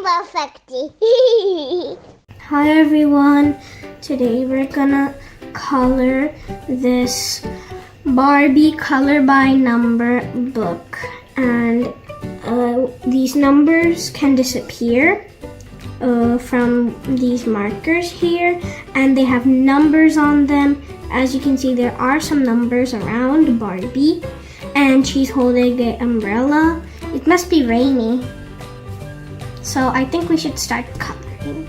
perfectly. Hi everyone, today we're gonna color this Barbie color by number book, and these numbers can disappear from these markers here, and they have numbers on them. As you can see, there are some numbers around Barbie, and she's holding an umbrella. It must be rainy, so I think we should start coloring.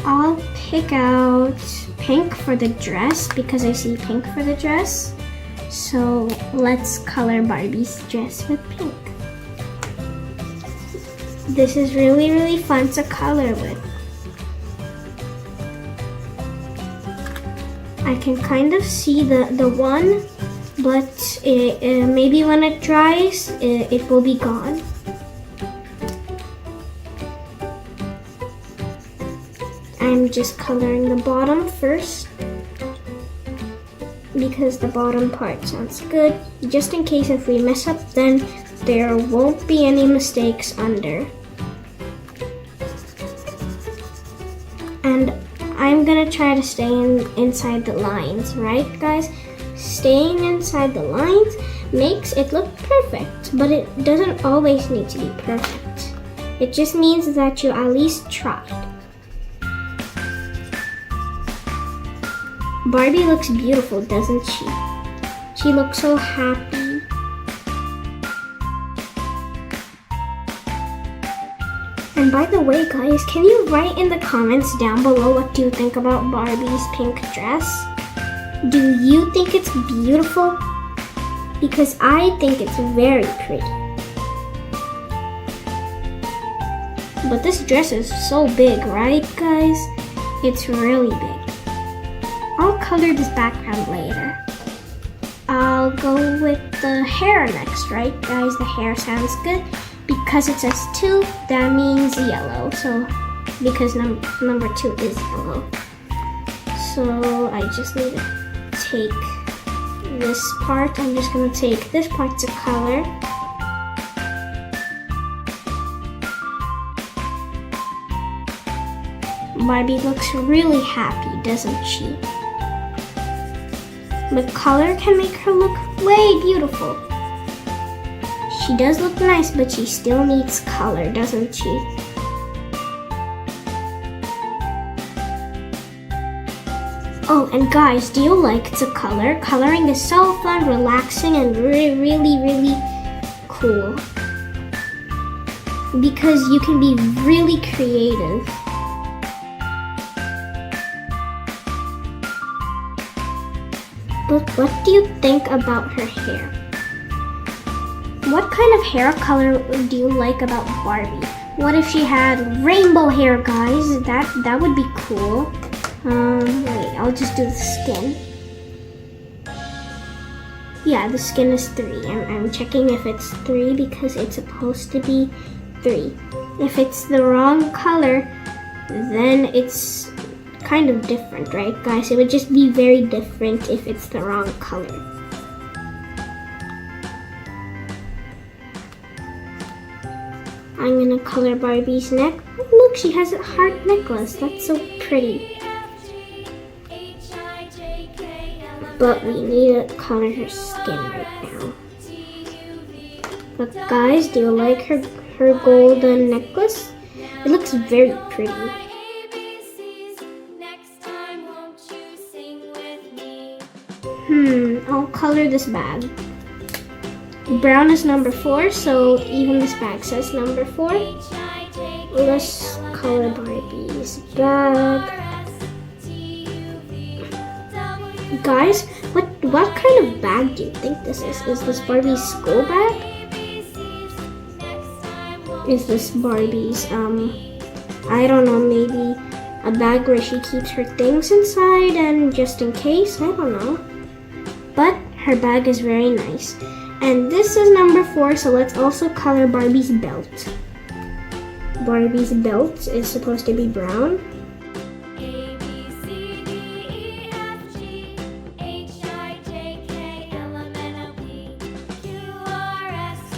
I'll pick out pink for the dress because I see pink for the dress. So let's color Barbie's dress with pink. This is really fun to color with. I can kind of see the one, but maybe when it dries, it will be gone. I'm just coloring the bottom first because the bottom part sounds good. Just in case if we mess up, then there won't be any mistakes under. And I'm gonna try to stay inside the lines, right guys? Staying inside the lines makes it look perfect, but it doesn't always need to be perfect. It just means that you at least tried. Barbie looks beautiful, doesn't she? She looks so happy. And by the way, guys, can you write in the comments down below what do you think about Barbie's pink dress? Do you think it's beautiful? Because I think it's very pretty. But this dress is so big, right, guys? It's really big. I'll color this background later. I'll go with the hair next, right guys? The hair sounds good. Because it says 2, that means yellow. So, because number 2 is yellow. So, I just need to take this part. I'm just gonna take this part to color. Barbie looks really happy, doesn't she? But color can make her look way beautiful. She does look nice, but she still needs color, doesn't she? Oh, and guys, do you like to color? Coloring is so fun, relaxing, and really cool. Because you can be really creative. But what do you think about her hair? What kind of hair color do you like about Barbie? What if she had rainbow hair, guys? That would be cool. Wait, I'll just do the skin. Yeah, the skin is 3. I'm checking if it's 3 because it's supposed to be 3. If it's the wrong color, then it's kind of different, right guys? It would just be very different if it's the wrong color. I'm gonna color Barbie's neck. Oh, look, she has a heart necklace. That's so pretty. But we need to color her skin right now. But guys, do you like her golden necklace? It looks very pretty. I'll color this bag. Brown is number 4, so even this bag says number 4. Let's color Barbie's bag. Guys, what kind of bag do you think this is? Is this Barbie's school bag? Is this Barbie's, I don't know, maybe a bag where she keeps her things inside and just in case? I don't know. But her bag is very nice. And this is number 4, so let's also color Barbie's belt. Barbie's belt is supposed to be brown.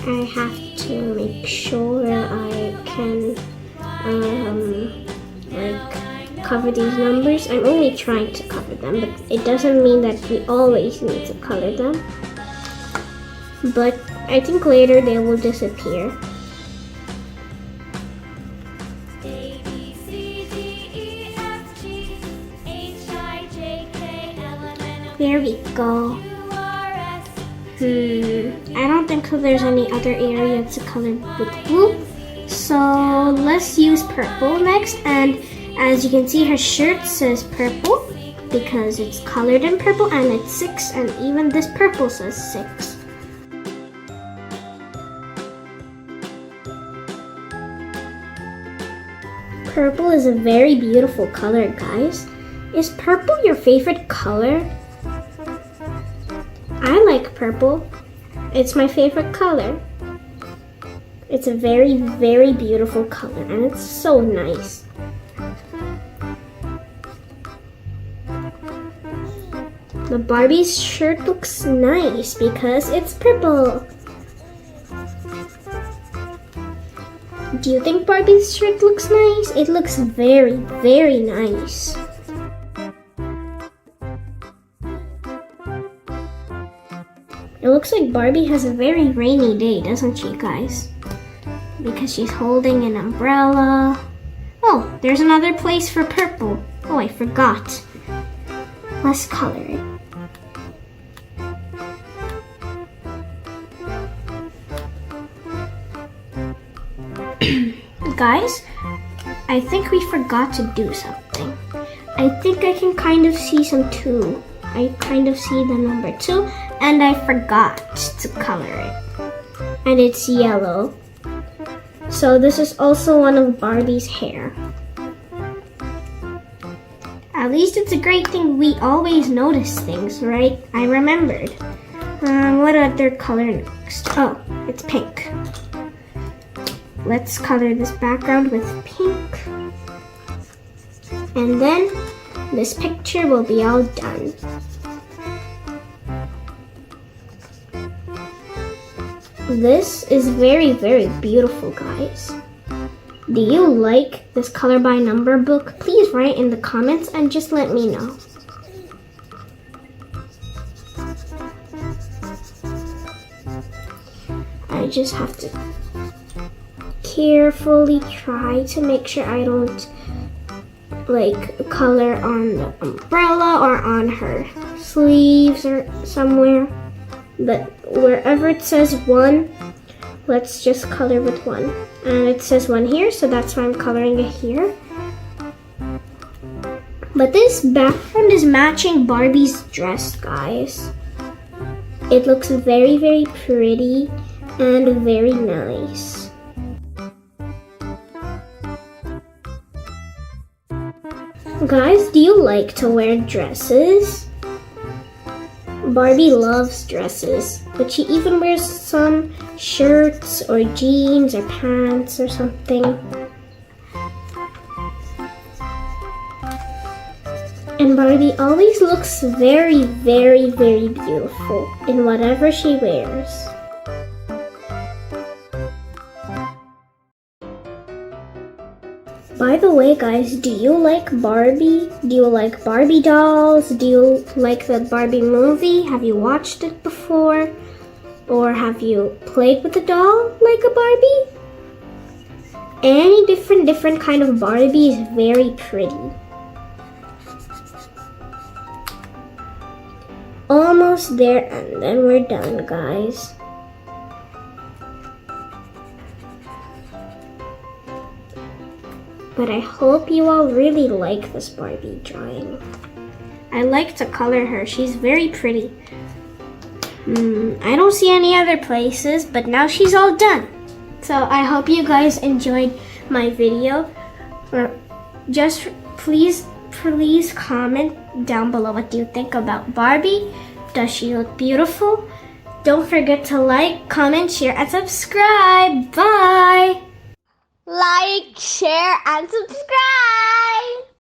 I have to make sure I can like cover these numbers. I'm only trying to cover them, but it doesn't mean that we always need to color them. But I think later they will disappear. There we go. I don't think there's any other area to color with blue. So let's use purple next. And as you can see, her shirt says purple because it's colored in purple and it's 6. And even this purple says 6. Purple is a very beautiful color, guys. Is purple your favorite color? I like purple. It's my favorite color. It's a very, very beautiful color and it's so nice. The Barbie's shirt looks nice because it's purple. Do you think Barbie's shirt looks nice? It looks very, very nice. It looks like Barbie has a very rainy day, doesn't she, guys? Because she's holding an umbrella. Oh, there's another place for purple. Oh, I forgot. Let's color it. Guys, I think we forgot to do something. I think I can kind of see some 2. I kind of see the number 2, and I forgot to color it. And it's yellow. So this is also one of Barbie's hair. At least it's a great thing we always notice things, right? I remembered. What other color next? Oh, it's pink. Let's color this background with pink. And then this picture will be all done. This is very, very beautiful, guys. Do you like this color by number book? Please write in the comments and just let me know. I just have to carefully try to make sure I don't like color on the umbrella or on her sleeves or somewhere. But wherever it says 1, let's just color with 1. And it says 1 here, so that's why I'm coloring it here. But this background is matching Barbie's dress, guys. It looks very, very pretty and very nice. Guys, do you like to wear dresses? Barbie loves dresses, but she even wears some shirts or jeans or pants or something. And Barbie always looks very, very, very beautiful in whatever she wears. By the way, guys, do you like Barbie? Do you like Barbie dolls? Do you like the Barbie movie? Have you watched it before? Or have you played with a doll like a Barbie? Any different kind of Barbie is very pretty. Almost there, and then we're done, guys. But I hope you all really like this Barbie drawing. I like to color her. She's very pretty. I don't see any other places, but now she's all done. So I hope you guys enjoyed my video. Just please comment down below what you think about Barbie. Does she look beautiful? Don't forget to like, comment, share, and subscribe. Bye! Like, share, and subscribe!